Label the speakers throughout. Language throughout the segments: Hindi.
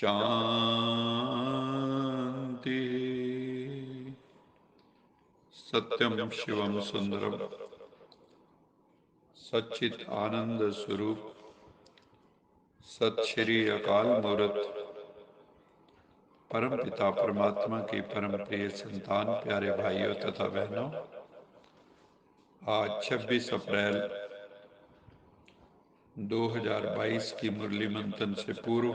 Speaker 1: शांति। सत्यम शिवम सुंदरम सच्चित आनंद स्वरूप सत श्री अकाल मूर्त परम पिता परमात्मा की परम प्रिय संतान प्यारे भाइयों तथा बहनों, आज 26 अप्रैल 2022 की मुरली मंथन से पूर्व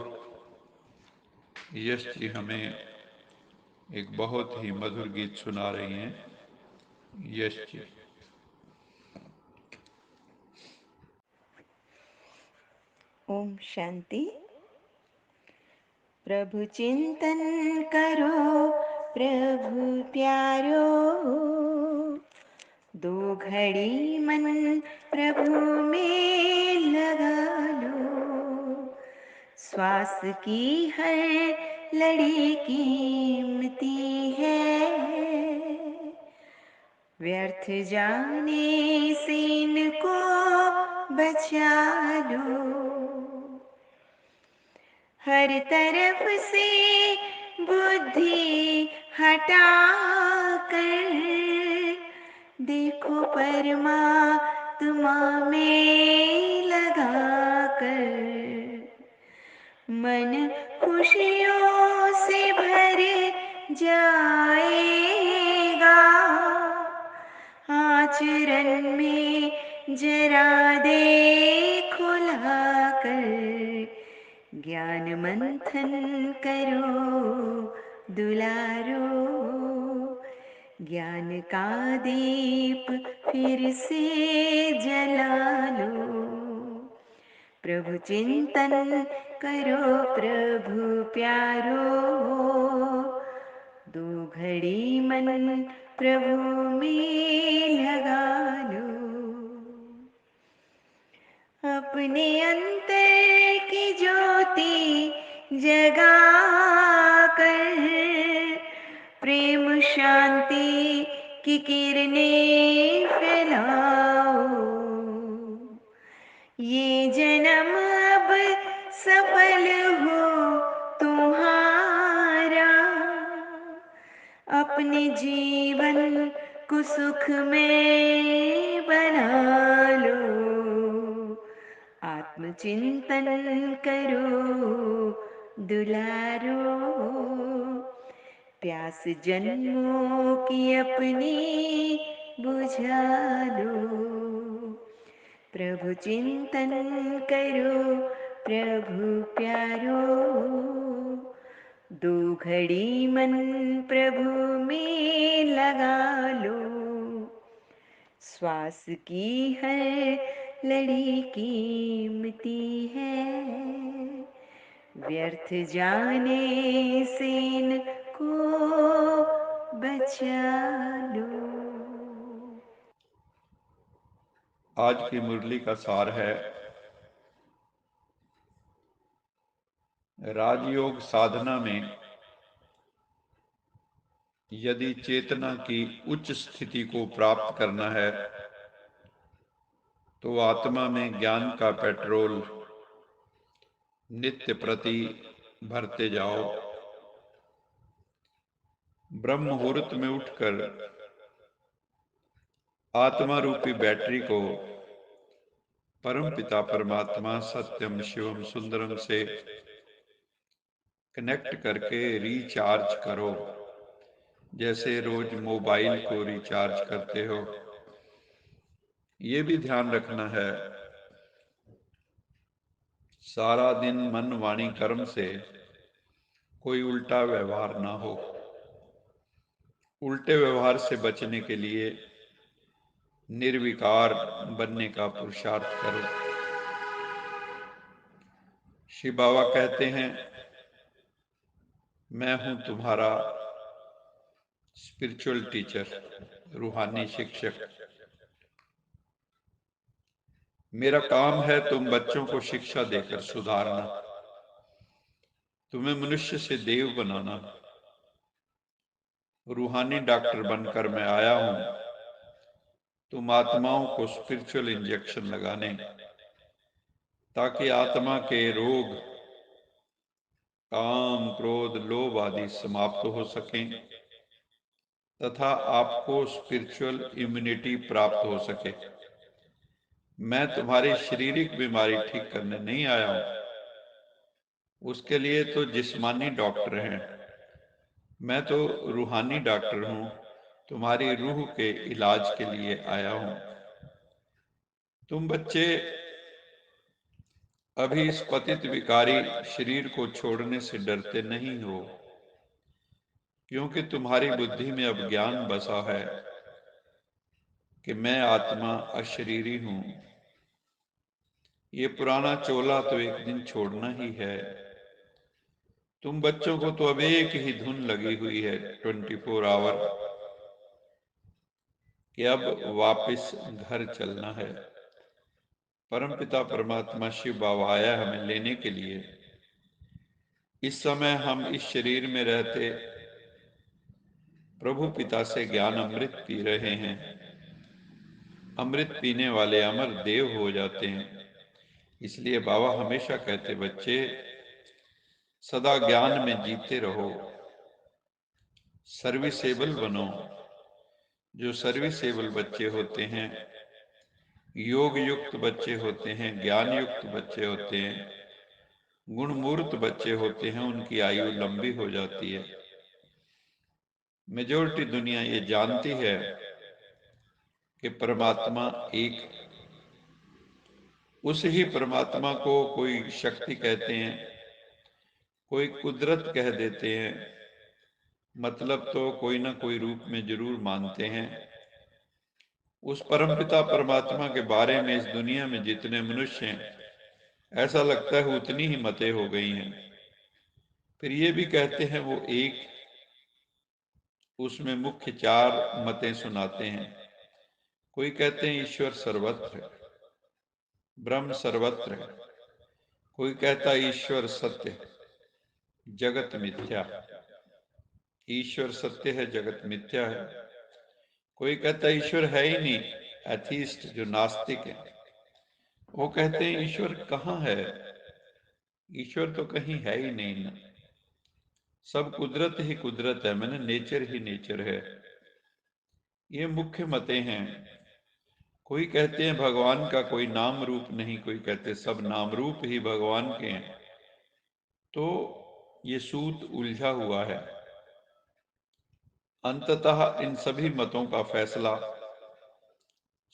Speaker 1: यश जी हमें एक बहुत ही मधुर गीत सुना रही हैं। यश जी।
Speaker 2: ओम शांति। प्रभु चिंतन करो प्रभु प्यारो, दो घड़ी मन प्रभु में लगा लो। श्वास की हर लड़ी कीमती है, व्यर्थ जाने से इनको बचा लो। हर तरफ से बुद्धि हटाकर देखो परमात्मा में लगाकर, मन खुशियों से भर जाएगा। आचरण में जरा देखो लाकर, ज्ञान मंथन करो दुलारो, ज्ञान का दीप फिर से जला लो। प्रभु चिंतन करो प्रभु प्यारो, दो घड़ी मन प्रभु में लगा लो। अपने अंतर की ज्योति जगा कर, प्रेम शांति की किरणें फैलाओ। ये जन्म अब सफल हो तुम्हारा, अपने जीवन को सुख में बना लो। आत्मचिंतन करो दुलारो, प्यास जन्मों की अपनी बुझा लो। प्रभु चिंतन करो प्रभु प्यारो, दो घड़ी मन प्रभु में लगा लो। श्वास की हर लड़ी कीमती है, व्यर्थ जाने से इनको बचा लो।
Speaker 1: आज की मुरली का सार है, राजयोग साधना में यदि चेतना की उच्च स्थिति को प्राप्त करना है तो आत्मा में ज्ञान का पेट्रोल नित्य प्रति भरते जाओ। ब्रह्म मुहूर्त में उठकर आत्मा रूपी बैटरी को परम पिता परमात्मा सत्यम शिवम सुंदरम से कनेक्ट करके रिचार्ज करो, जैसे रोज मोबाइल को रिचार्ज करते हो। ये भी ध्यान रखना है, सारा दिन मन वाणी कर्म से कोई उल्टा व्यवहार ना हो। उल्टे व्यवहार से बचने के लिए निर्विकार बनने का पुरुषार्थ करो। शिव बाबा कहते हैं, मैं हूं तुम्हारा स्पिरिचुअल टीचर, रूहानी शिक्षक। मेरा काम है तुम बच्चों को शिक्षा देकर सुधारना, तुम्हें मनुष्य से देव बनाना। रूहानी डॉक्टर बनकर मैं आया हूं तुम आत्माओं को स्पिरिचुअल इंजेक्शन लगाने, ताकि आत्मा के रोग काम, क्रोध, लोभ आदि समाप्त हो सकें तथा आपको स्पिरिचुअल इम्यूनिटी प्राप्त हो सके। मैं तुम्हारी शारीरिक बीमारी ठीक करने नहीं आया हूं, उसके लिए तो जिस्मानी डॉक्टर हैं। मैं तो रूहानी डॉक्टर हूं, तुम्हारी रूह के इलाज के लिए आया हूं। तुम बच्चे अभी इस पतित विकारी शरीर को छोड़ने से डरते नहीं हो, क्योंकि तुम्हारी बुद्धि में अब ज्ञान बसा है कि मैं आत्मा अशरीरी हूं। ये पुराना चोला तो एक दिन छोड़ना ही है। तुम बच्चों को तो अब एक ही धुन लगी हुई है 24 आवर कि अब वापस घर चलना है। परमपिता परमात्मा शिव बाबा आया हमें लेने के लिए। इस समय हम इस शरीर में रहते प्रभु पिता से ज्ञान अमृत पी रहे हैं। अमृत पीने वाले अमर देव हो जाते हैं। इसलिए बाबा हमेशा कहते, बच्चे सदा ज्ञान में जीते रहो, सर्विसेबल बनो। जो सर्विसेबल बच्चे होते हैं, योग युक्त बच्चे होते हैं, ज्ञान युक्त बच्चे होते हैं, गुणमूर्त बच्चे होते हैं, उनकी आयु लंबी हो जाती है। मेजॉरिटी दुनिया ये जानती है कि परमात्मा एक, उस ही परमात्मा को कोई शक्ति कहते हैं, कोई कुदरत कह देते हैं, मतलब तो कोई ना कोई रूप में जरूर मानते हैं। उस परमपिता परमात्मा के बारे में इस दुनिया में जितने मनुष्य हैं, ऐसा लगता है उतनी ही मतें हो गई हैं। फिर ये भी कहते हैं वो एक, उसमें मुख्य 4 मतें सुनाते हैं। कोई कहते हैं ईश्वर सर्वत्र है, ब्रह्म सर्वत्र है। कोई कहता है ईश्वर सत्य है, जगत मिथ्या। ईश्वर सत्य है, जगत मिथ्या है। कोई कहता है ईश्वर है ही नहीं, एथीस्ट जो नास्तिक है। वो कहते हैं ईश्वर कहाँ है, ईश्वर तो कहीं है ही नहीं ना, सब कुदरत ही कुदरत है, मैंने नेचर ही नेचर है। ये मुख्य मतें हैं। कोई कहते हैं भगवान का कोई नाम रूप नहीं, कोई कहते सब नाम रूप ही भगवान के हैं। तो ये सूत उलझा हुआ है। अंततः इन सभी मतों का फैसला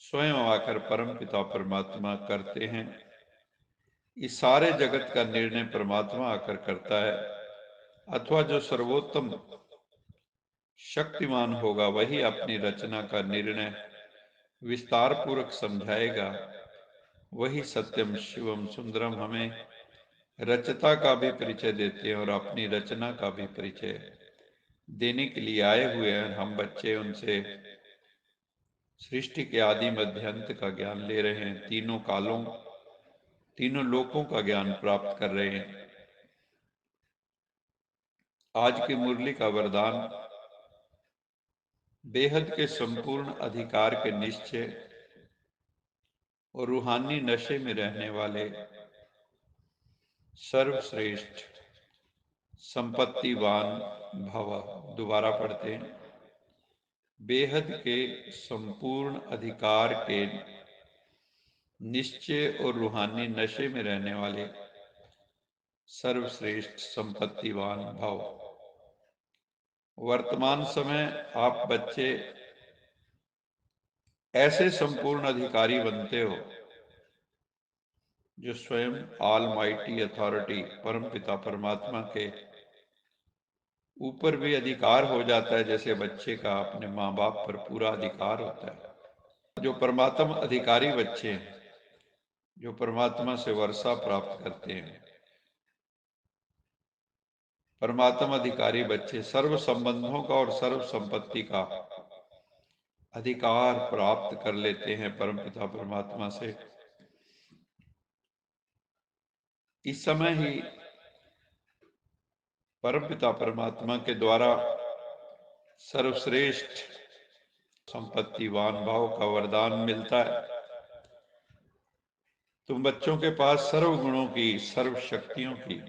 Speaker 1: स्वयं आकर परमपिता परमात्मा करते हैं। इस सारे जगत का निर्णय परमात्मा आकर करता है, अथवा जो सर्वोत्तम शक्तिमान होगा वही अपनी रचना का निर्णय विस्तार पूर्वक समझाएगा। वही सत्यम शिवम सुंदरम हमें रचता का भी परिचय देते हैं और अपनी रचना का भी परिचय देने के लिए आए हुए हैं। हम बच्चे उनसे सृष्टि के आदि मध्य अंत का ज्ञान ले रहे हैं, तीनों कालों तीनों लोकों का ज्ञान प्राप्त कर रहे हैं। आज की मुरली का वरदान बेहद के संपूर्ण अधिकार के निश्चय और रूहानी नशे में रहने वाले सर्वश्रेष्ठ संपत्तिवान भव। दोबारा पढ़ते हैं। बेहद के संपूर्ण अधिकार के निश्चय और रूहानी नशे में रहने वाले सर्वश्रेष्ठ संपत्तिवान भव। वर्तमान समय आप बच्चे ऐसे संपूर्ण अधिकारी बनते हो जो स्वयं ऑलमाइटी अथॉरिटी परमपिता परमात्मा के ऊपर भी अधिकार हो जाता है, जैसे बच्चे का अपने माँ बाप पर पूरा अधिकार होता है। जो परमात्मा अधिकारी बच्चे हैं, जो परमात्मा से वर्षा प्राप्त करते हैं, परमात्मा अधिकारी बच्चे सर्व संबंधों का और सर्व संपत्ति का अधिकार प्राप्त कर लेते हैं परमपिता परमात्मा से। इस समय ही परमपिता परमात्मा के द्वारा सर्वश्रेष्ठ संपत्तिवान भाव का वरदान मिलता है। तुम बच्चों के पास सर्व गुणों की, सर्व शक्तियों की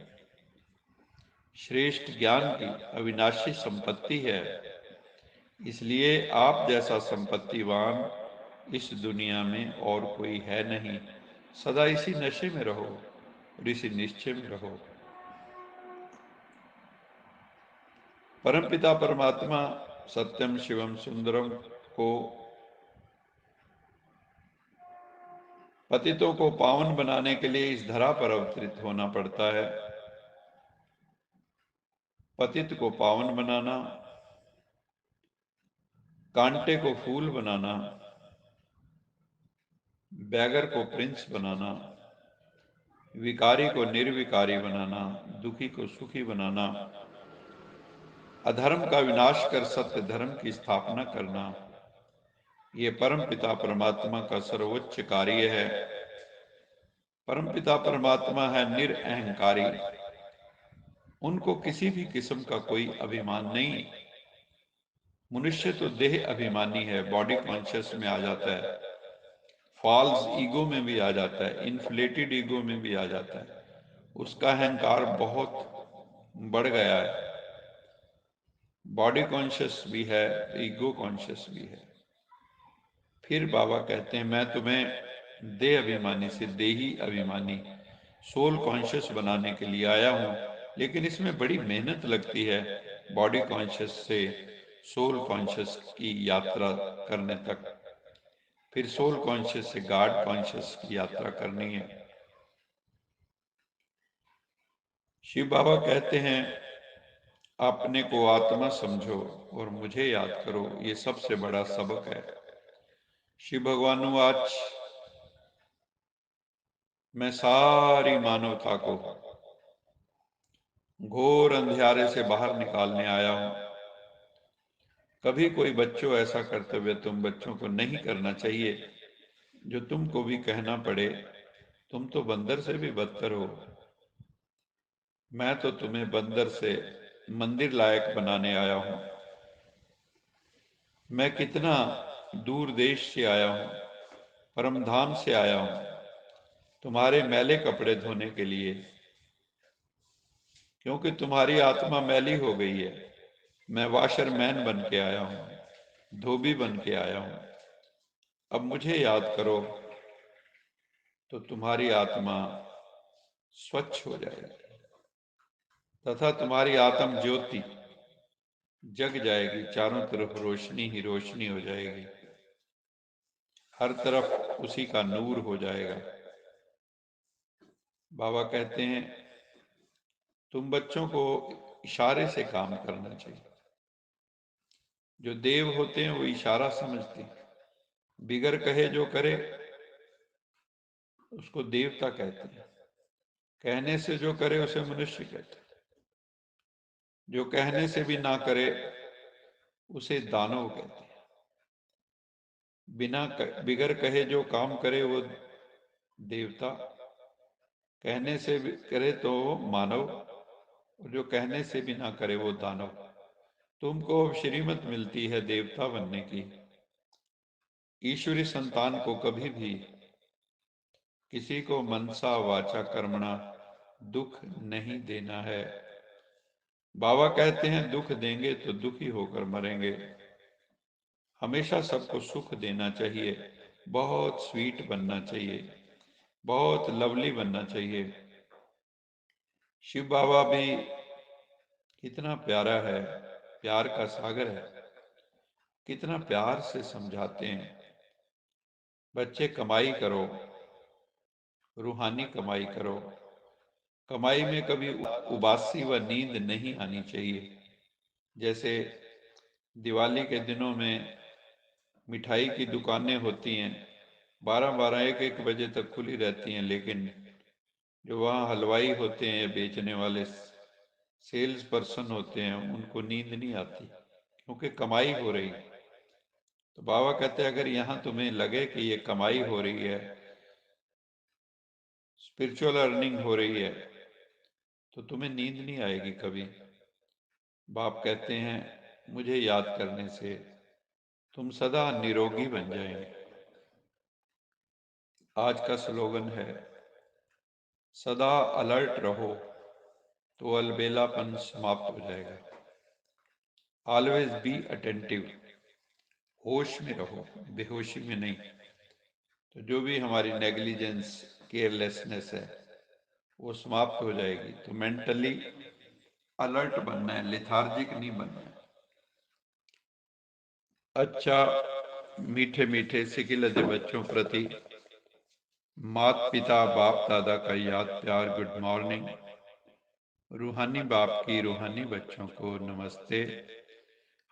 Speaker 1: श्रेष्ठ ज्ञान की अविनाशी संपत्ति है। इसलिए आप जैसा संपत्तिवान इस दुनिया में और कोई है नहीं। सदा इसी नशे में रहो और इसी निश्चय में रहो। परमपिता परमात्मा सत्यम शिवम सुंदरम को पतितों को पावन बनाने के लिए इस धरा पर अवतरित होना पड़ता है। पतित को पावन बनाना, कांटे को फूल बनाना, बैगर को प्रिंस बनाना, विकारी को निर्विकारी बनाना, दुखी को सुखी बनाना, अधर्म का विनाश कर सत्य धर्म की स्थापना करना, ये परमपिता परमात्मा का सर्वोच्च कार्य है। परमपिता परमात्मा है निरअहंकारी। उनको किसी भी किस्म का कोई अभिमान नहीं। मनुष्य तो देह अभिमानी है, बॉडी कॉन्शियस में आ जाता है, फॉल्स ईगो में भी आ जाता है, इन्फ्लेटेड ईगो में भी आ जाता है। उसका अहंकार बहुत बढ़ गया है। बॉडी कॉन्शियस भी है, ईगो कॉन्शियस भी है। फिर बाबा कहते हैं मैं तुम्हें देह अभिमानी से देही अभिमानी, सोल कॉन्शियस बनाने के लिए आया हूँ। लेकिन इसमें बड़ी मेहनत लगती है बॉडी कॉन्शियस से सोल कॉन्शियस की यात्रा करने तक। फिर सोल कॉन्शियस से गॉड कॉन्शियस की यात्रा करनी है। शिव बाबा कहते हैं अपने को आत्मा समझो और मुझे याद करो, ये सबसे बड़ा सबक है। शिव भगवान आज मैं सारी मानवता को घोर अंधियारे से बाहर निकालने आया हूं। कभी कोई बच्चों ऐसा कर्तव्य तुम बच्चों को नहीं करना चाहिए जो तुमको भी कहना पड़े तुम तो बंदर से भी बदतर हो। मैं तो तुम्हें बंदर से मंदिर लायक बनाने आया हूं। मैं कितना दूर देश से आया हूं, परमधाम से आया हूं, तुम्हारे मैले कपड़े धोने के लिए, क्योंकि तुम्हारी आत्मा मैली हो गई है। मैं वाशरमैन बन के आया हूं, धोबी बन के आया हूं। अब मुझे याद करो तो तुम्हारी आत्मा स्वच्छ हो जाएगी तथा तुम्हारी आत्म ज्योति जग जाएगी। चारों तरफ रोशनी ही रोशनी हो जाएगी, हर तरफ उसी का नूर हो जाएगा। बाबा कहते हैं तुम बच्चों को इशारे से काम करना चाहिए। जो देव होते हैं वो इशारा समझते हैं। बिगर कहे जो करे उसको देवता कहते हैं। कहने से जो करे उसे मनुष्य कहते हैं। जो कहने से भी ना करे उसे दानव कहते हैं। बिगर कहे जो काम करे वो देवता, कहने से भी करे तो मानव, और जो कहने से भी ना करे वो दानव। तुमको अब श्रीमत मिलती है देवता बनने की। ईश्वरी संतान को कभी भी किसी को मनसा वाचा कर्मणा दुख नहीं देना है। बाबा कहते हैं दुख देंगे तो दुखी होकर मरेंगे। हमेशा सबको सुख देना चाहिए, बहुत स्वीट बनना चाहिए, बहुत लवली बनना चाहिए। शिव बाबा भी कितना प्यारा है, प्यार का सागर है। कितना प्यार से समझाते हैं बच्चे कमाई करो, रूहानी कमाई करो। कमाई में कभी उबासी व नींद नहीं आनी चाहिए। जैसे दिवाली के दिनों में मिठाई की दुकानें होती हैं, 12-12 1-1 बजे तक खुली रहती हैं, लेकिन जो वहाँ हलवाई होते हैं, बेचने वाले सेल्स पर्सन होते हैं, उनको नींद नहीं आती क्योंकि कमाई हो रही है। तो बाबा कहते हैं अगर यहाँ तुम्हें लगे कि ये कमाई हो रही है, स्पिरिचुअल अर्निंग हो रही है, तो तुम्हें नींद नहीं आएगी कभी। बाप कहते हैं मुझे याद करने से तुम सदा निरोगी बन जाएंगे। आज का स्लोगन है सदा अलर्ट रहो, तो अलबेलापन समाप्त हो जाएगा। ऑलवेज बी अटेंटिव, होश में रहो, बेहोशी में नहीं। तो जो भी हमारी नेग्लिजेंस, केयरलेसनेस है, वो समाप्त हो जाएगी। तो मेंटली अलर्ट बनना है, लिथार्जिक नहीं बनना है। अच्छा, मीठे मीठे सिकिलते बच्चों प्रति मात पिता बाप दादा का याद प्यार, गुड मॉर्निंग। रूहानी बाप की रूहानी बच्चों को नमस्ते।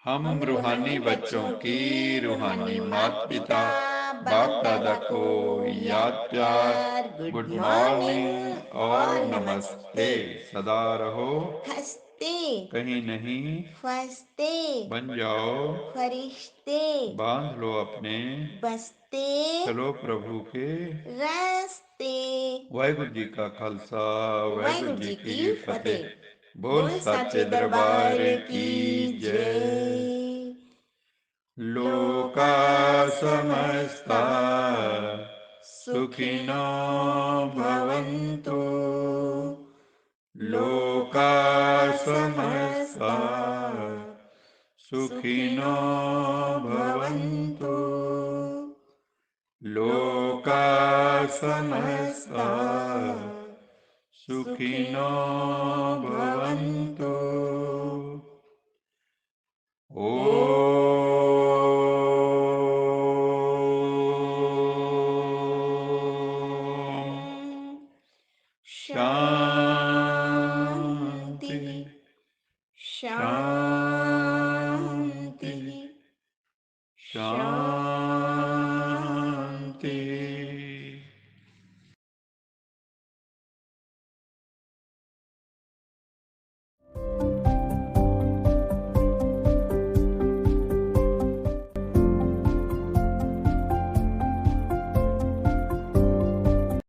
Speaker 1: हम रूहानी बच्चों की रूहानी माता पिता बाप दादा को याद प्यार, गुड मॉर्निंग और नमस्ते। सदा रहो
Speaker 2: हंसते,
Speaker 1: कहीं नहीं
Speaker 2: फंसते,
Speaker 1: बन जाओ
Speaker 2: फरिश्ते,
Speaker 1: बांध लो अपने
Speaker 2: बसते,
Speaker 1: चलो प्रभु के
Speaker 2: रास्ते।
Speaker 1: वाहिगुरु जी का खालसा, वाहिगुरु जी की फतेह। बोल
Speaker 2: बोल
Speaker 1: साचे दरबार की जय।
Speaker 2: जय।
Speaker 1: लोका समस्ता सुखिनो भवन्तु। लोका समस्ता सुखिनो भवन्तु। लोका समस्ता सुखिनो भवन्तु। ओम शांति